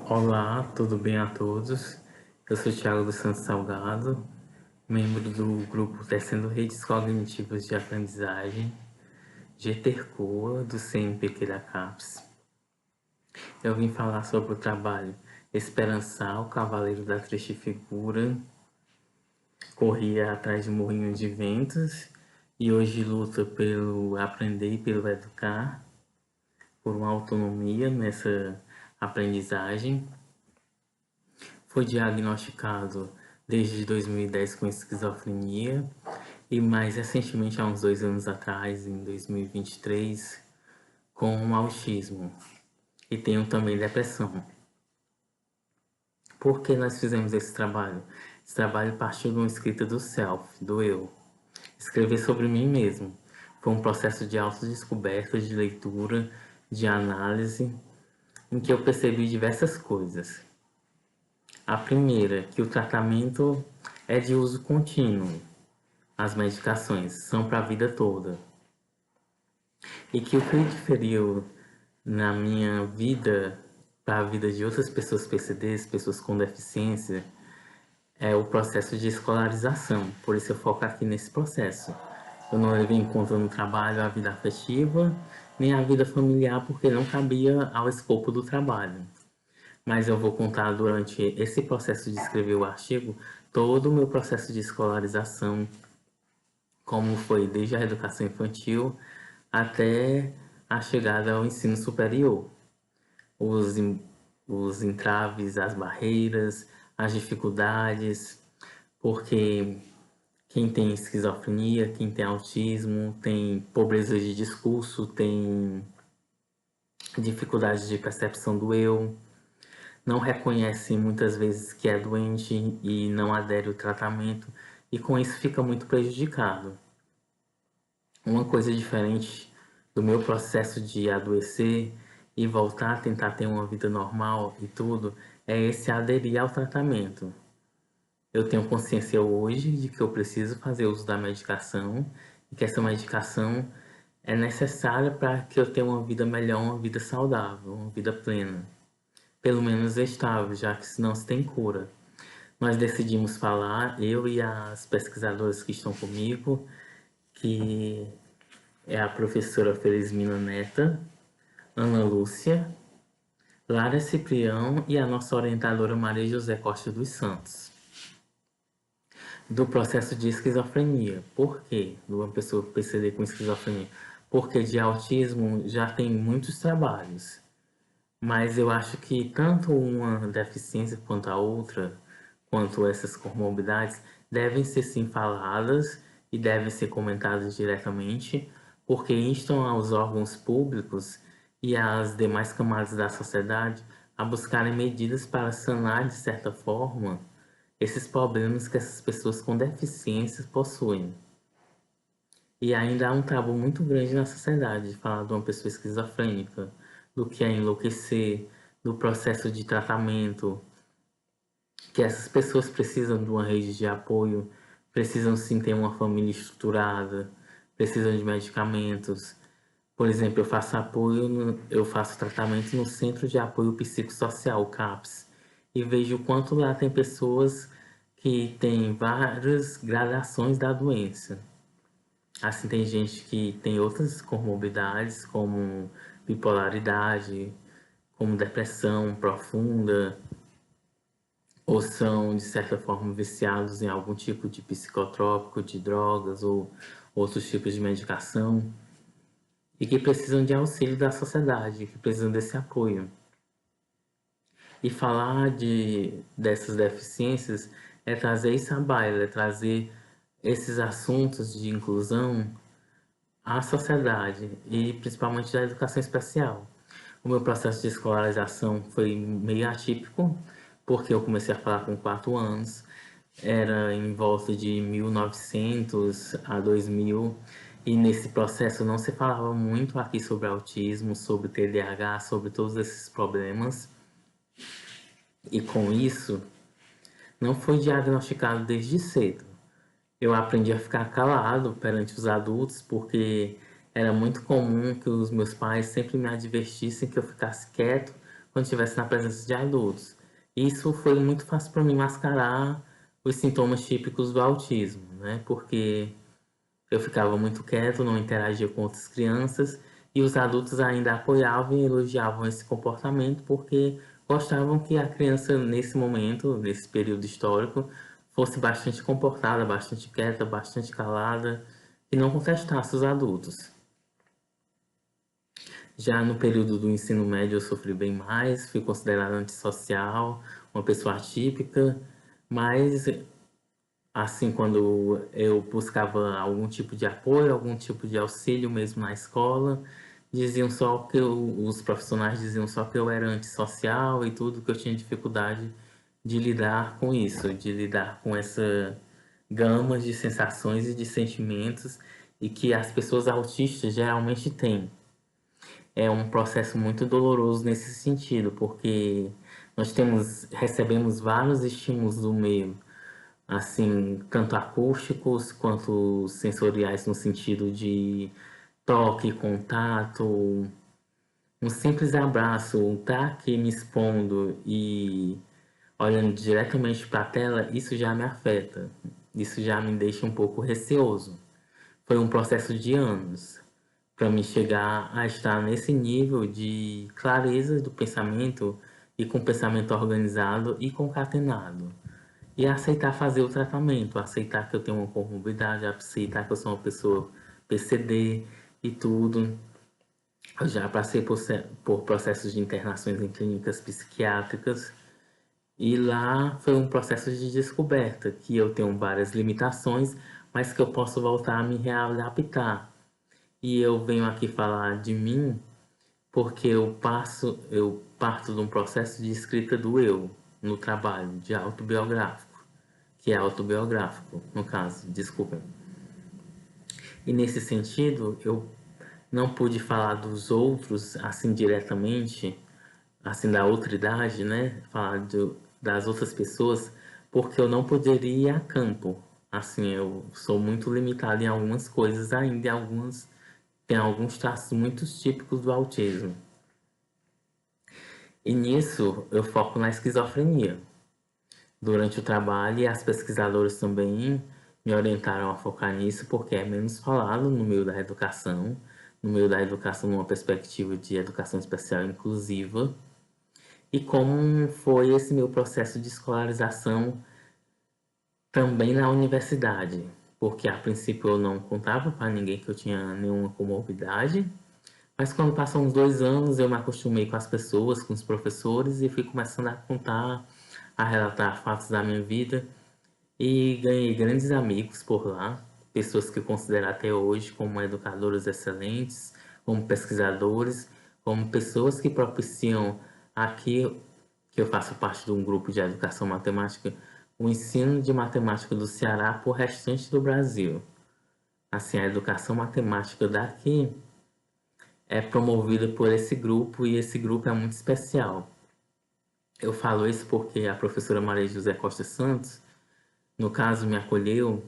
Olá, tudo bem a todos? Eu sou Thiago dos Santos Salgado, membro do grupo Tecendo Redes Cognitivas de Aprendizagem, GTERCOA, do CNPq da CAPES. Eu vim falar sobre o trabalho Esperançal, Cavaleiro da Triste Figura, corria atrás de morrinho de ventos e hoje luta pelo aprender e pelo educar, por uma autonomia nessa aprendizagem. Foi diagnosticado desde 2010 com esquizofrenia e mais recentemente, há uns 2 anos atrás, em 2023, com autismo. E tenho também depressão. Por que nós fizemos esse trabalho? Esse trabalho partiu de uma escrita do self, do eu. Escrever sobre mim mesmo. Foi um processo de autodescoberta, de leitura, de análise, em que eu percebi diversas coisas. A primeira, que o tratamento é de uso contínuo. As medicações são para a vida toda. E que o que diferiu na minha vida para a vida de outras pessoas PCDs, pessoas com deficiência, é o processo de escolarização. Por isso eu foco aqui nesse processo. Eu não levei em conta no trabalho a vida afetiva, nem a vida familiar, porque não cabia ao escopo do trabalho. Mas eu vou contar durante esse processo de escrever o artigo todo o meu processo de escolarização, como foi desde a educação infantil até a chegada ao ensino superior. Os, os entraves, as barreiras, as dificuldades, porque quem tem esquizofrenia, quem tem autismo, tem pobreza de discurso, tem dificuldade de percepção do eu, não reconhece muitas vezes que é doente e não adere ao tratamento, e com isso fica muito prejudicado. Uma coisa diferente do meu processo de adoecer e voltar a tentar ter uma vida normal e tudo, é esse aderir ao tratamento. Eu tenho consciência hoje de que eu preciso fazer uso da medicação e que essa medicação é necessária para que eu tenha uma vida melhor, uma vida saudável, uma vida plena. Pelo menos estável, já que senão se tem cura. Nós decidimos falar, eu e as pesquisadoras que estão comigo, que é a professora Felizmina Neta, Ana Lúcia, Lara Ciprião e a nossa orientadora Maria José Costa dos Santos. Do processo de esquizofrenia. Por quê? De uma pessoa PCD com esquizofrenia. Porque de autismo já tem muitos trabalhos. Mas eu acho que tanto uma deficiência quanto a outra, quanto essas comorbidades, devem ser sim faladas e devem ser comentadas diretamente, porque instam aos órgãos públicos e às demais camadas da sociedade a buscarem medidas para sanar, de certa forma, esses problemas que essas pessoas com deficiências possuem. E ainda há um tabu muito grande na sociedade de falar de uma pessoa esquizofrênica, do que é enlouquecer, do processo de tratamento, que essas pessoas precisam de uma rede de apoio, precisam sim ter uma família estruturada, precisam de medicamentos. Por exemplo, eu faço tratamento no Centro de Apoio Psicossocial, CAPS, e vejo o quanto lá tem pessoas que têm várias gradações da doença. Assim, tem gente que tem outras comorbidades, como bipolaridade, como depressão profunda, ou são, de certa forma, viciados em algum tipo de psicotrópico, de drogas ou outros tipos de medicação, e que precisam de auxílio da sociedade, que precisam desse apoio. E falar dessas deficiências é trazer isso à baila, é trazer esses assuntos de inclusão à sociedade e principalmente da educação especial. O meu processo de escolarização foi meio atípico, porque eu comecei a falar com 4 anos, era em volta de 1900 a 2000, e nesse processo não se falava muito aqui sobre autismo, sobre TDAH, sobre todos esses problemas, e com isso não foi diagnosticado desde cedo. Eu aprendi a ficar calado perante os adultos porque era muito comum que os meus pais sempre me advertissem que eu ficasse quieto quando estivesse na presença de adultos. Isso foi muito fácil para mim mascarar os sintomas típicos do autismo, né? Porque eu ficava muito quieto, não interagia com outras crianças e os adultos ainda apoiavam e elogiavam esse comportamento porque gostavam que a criança, nesse momento, nesse período histórico, fosse bastante comportada, bastante quieta, bastante calada e não contestasse os adultos. Já no período do ensino médio eu sofri bem mais, fui considerado antissocial, uma pessoa atípica, mas assim, quando eu buscava algum tipo de apoio, algum tipo de auxílio mesmo na escola, diziam só que os profissionais diziam só que eu era antissocial e tudo, que eu tinha dificuldade de lidar com isso, de lidar com essa gama de sensações e de sentimentos e que as pessoas autistas geralmente têm. É um processo muito doloroso nesse sentido, porque recebemos vários estímulos do meio, assim, tanto acústicos quanto sensoriais no sentido de toque, contato, um simples abraço, estar aqui me expondo e olhando diretamente para a tela, isso já me afeta, isso já me deixa um pouco receoso. Foi um processo de anos para me chegar a estar nesse nível de clareza do pensamento e com pensamento organizado e concatenado. E aceitar fazer o tratamento, aceitar que eu tenho uma comorbidade, aceitar que eu sou uma pessoa PCD e tudo. Eu já passei por processos de internações em clínicas psiquiátricas e lá foi um processo de descoberta, que eu tenho várias limitações, mas que eu posso voltar a me readaptar. E eu venho aqui falar de mim porque eu parto de um processo de escrita do eu no trabalho, de autobiográfico, que é autobiográfico, no caso, desculpem. E nesse sentido, eu não pude falar dos outros assim diretamente, assim da outra idade, né? Das outras pessoas, porque eu não poderia ir a campo. Assim, eu sou muito limitado em algumas coisas ainda, tem alguns traços muito típicos do autismo. E nisso eu foco na esquizofrenia. Durante o trabalho, e as pesquisadoras também me orientaram a focar nisso, porque é menos falado no meio da educação, no meio da educação numa perspectiva de educação especial inclusiva, e como foi esse meu processo de escolarização também na universidade, porque a princípio eu não contava para ninguém que eu tinha nenhuma comorbidade, mas quando passou uns 2 anos eu me acostumei com as pessoas, com os professores e fui começando a contar, a relatar fatos da minha vida e ganhei grandes amigos por lá, pessoas que eu considero até hoje como educadores excelentes, como pesquisadores, como pessoas que propiciam aqui, que eu faço parte de um grupo de educação matemática, o ensino de matemática do Ceará para o restante do Brasil. Assim, a educação matemática daqui é promovida por esse grupo e esse grupo é muito especial. Eu falo isso porque a professora Maria José Costa Santos, no caso, me acolheu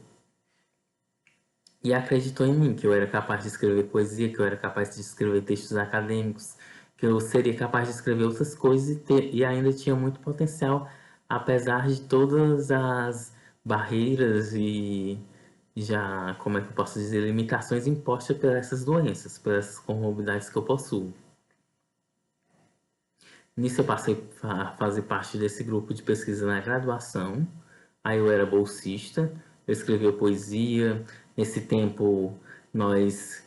e acreditou em mim, que eu era capaz de escrever poesia, que eu era capaz de escrever textos acadêmicos, que eu seria capaz de escrever outras coisas e ainda tinha muito potencial, apesar de todas as barreiras e já, como é que eu posso dizer, limitações impostas por essas doenças, por essas comorbidades que eu possuo. Nisso eu passei a fazer parte desse grupo de pesquisa na graduação. Aí eu era bolsista, eu escrevia poesia. Nesse tempo nós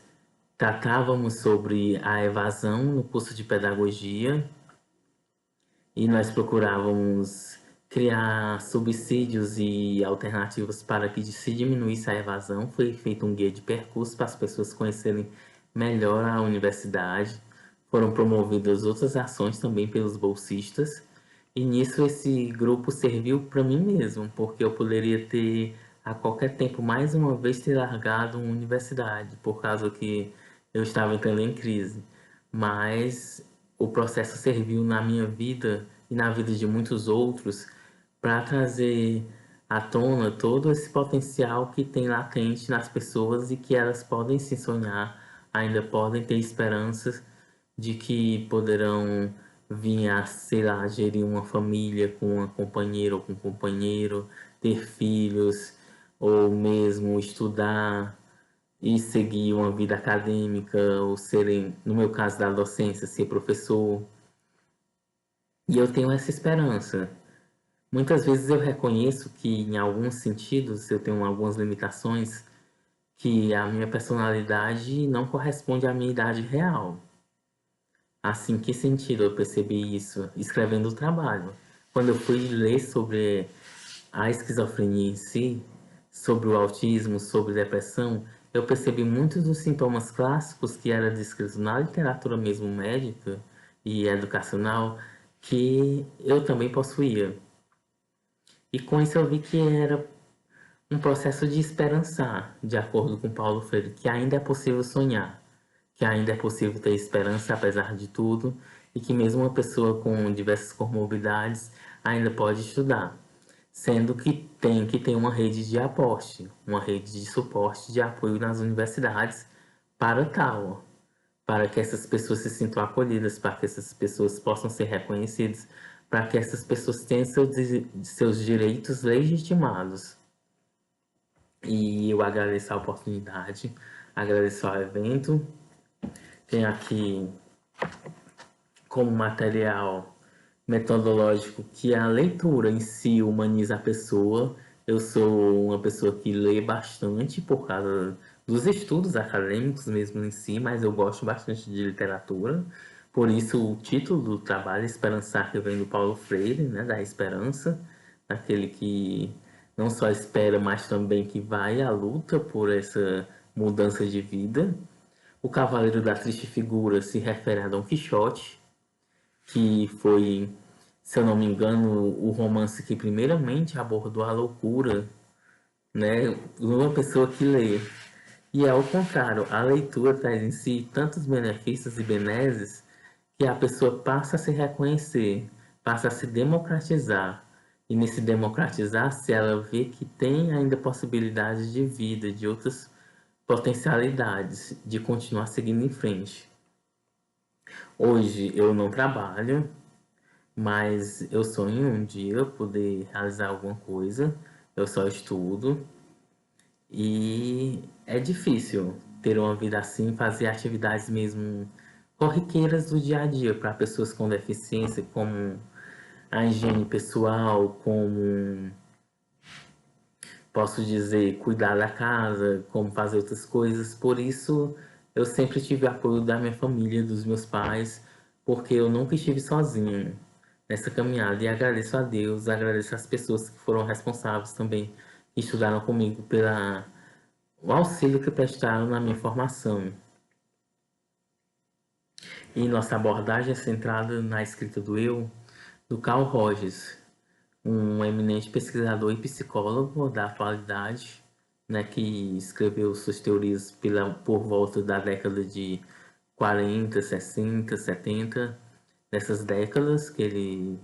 tratávamos sobre a evasão no curso de pedagogia e nós procurávamos criar subsídios e alternativas para que se diminuísse a evasão. Foi feito um guia de percurso para as pessoas conhecerem melhor a universidade. Foram promovidas outras ações também pelos bolsistas. E nisso esse grupo serviu para mim mesmo, porque eu poderia ter a qualquer tempo mais uma vez ter largado uma universidade, por causa que eu estava entrando em crise. Mas o processo serviu na minha vida e na vida de muitos outros para trazer à tona todo esse potencial que tem latente nas pessoas e que elas podem se sonhar, ainda podem ter esperanças de que poderão vir a, sei lá, gerir uma família com uma companheira ou com um companheiro, ter filhos, ou mesmo estudar e seguir uma vida acadêmica, ou serem, no meu caso da docência, ser professor. E eu tenho essa esperança. Muitas vezes eu reconheço que, em alguns sentidos, eu tenho algumas limitações, que a minha personalidade não corresponde à minha idade real. Assim, que sentido eu percebi isso? Escrevendo o trabalho. Quando eu fui ler sobre a esquizofrenia em si, sobre o autismo, sobre depressão, eu percebi muitos dos sintomas clássicos que eram descritos na literatura mesmo médica e educacional, que eu também possuía. E com isso eu vi que era um processo de esperançar, de acordo com Paulo Freire, que ainda é possível sonhar, que ainda é possível ter esperança apesar de tudo, e que mesmo uma pessoa com diversas comorbidades ainda pode estudar, sendo que ter uma rede de aposte, uma rede de suporte, de apoio nas universidades para tal, para que essas pessoas se sintam acolhidas, para que essas pessoas possam ser reconhecidas, para que essas pessoas tenham seus direitos legitimados. E eu agradeço a oportunidade, agradeço ao evento. Tem aqui como material metodológico que a leitura em si humaniza a pessoa. Eu sou uma pessoa que lê bastante por causa dos estudos acadêmicos mesmo em si, mas eu gosto bastante de literatura. Por isso o título do trabalho, Esperançar, que vem do Paulo Freire, né, da esperança, daquele que não só espera, mas também que vai à luta por essa mudança de vida. O Cavaleiro da Triste Figura se refere a Dom Quixote, que foi, se eu não me engano, o romance que primeiramente abordou a loucura, né, de uma pessoa que lê. E ao contrário, a leitura traz em si tantos benefícios e benesses que a pessoa passa a se reconhecer, passa a se democratizar. E nesse democratizar-se, ela vê que tem ainda possibilidades de vida, de outras potencialidades, de continuar seguindo em frente. Hoje eu não trabalho, mas eu sonho um dia poder realizar alguma coisa. Eu só estudo e é difícil ter uma vida assim, fazer atividades mesmo corriqueiras do dia a dia para pessoas com deficiência, como a higiene pessoal, como posso dizer, cuidar da casa, como fazer outras coisas. Por isso, eu sempre tive apoio da minha família, dos meus pais, porque eu nunca estive sozinho nessa caminhada. E agradeço a Deus, agradeço às pessoas que foram responsáveis também, que estudaram comigo, pela o auxílio que prestaram na minha formação. E nossa abordagem é centrada na escrita do eu, do Carl Rogers, um eminente pesquisador e psicólogo da atualidade, né, que escreveu suas teorias por volta da década de 40, 60, 70, nessas décadas que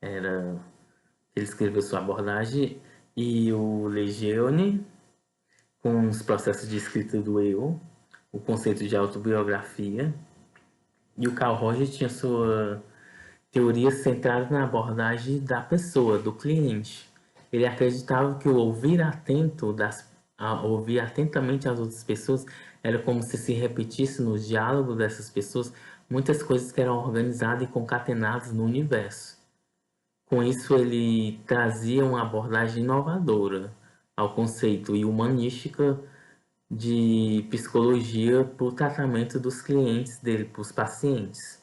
era, ele escreveu sua abordagem, e o Lejeune, com os processos de escrita do eu, o conceito de autobiografia, e o Carl Rogers tinha sua teoria centrada na abordagem da pessoa, do cliente. Ele acreditava que o ouvir ouvir atentamente as outras pessoas era como se repetisse no diálogo dessas pessoas muitas coisas que eram organizadas e concatenadas no universo. Com isso, ele trazia uma abordagem inovadora ao conceito e humanística de psicologia para o tratamento dos clientes dele, para os pacientes.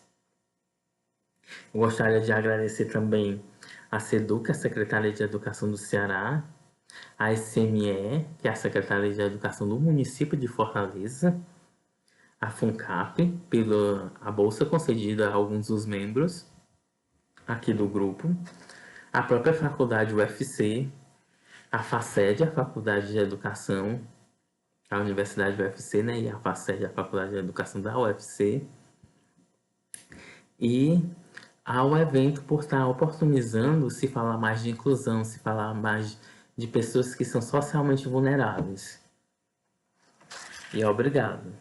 Eu gostaria de agradecer também a SEDUC, a Secretaria de Educação do Ceará, a SME, que é a Secretaria de Educação do município de Fortaleza, a FUNCAP, pela a bolsa concedida a alguns dos membros aqui do grupo, a própria faculdade UFC, a FACED, a Faculdade de Educação, a Universidade UFC, né, e a FACED, a Faculdade de Educação da UFC, e ao evento por estar oportunizando se falar mais de inclusão, se falar mais de pessoas que são socialmente vulneráveis. E obrigado.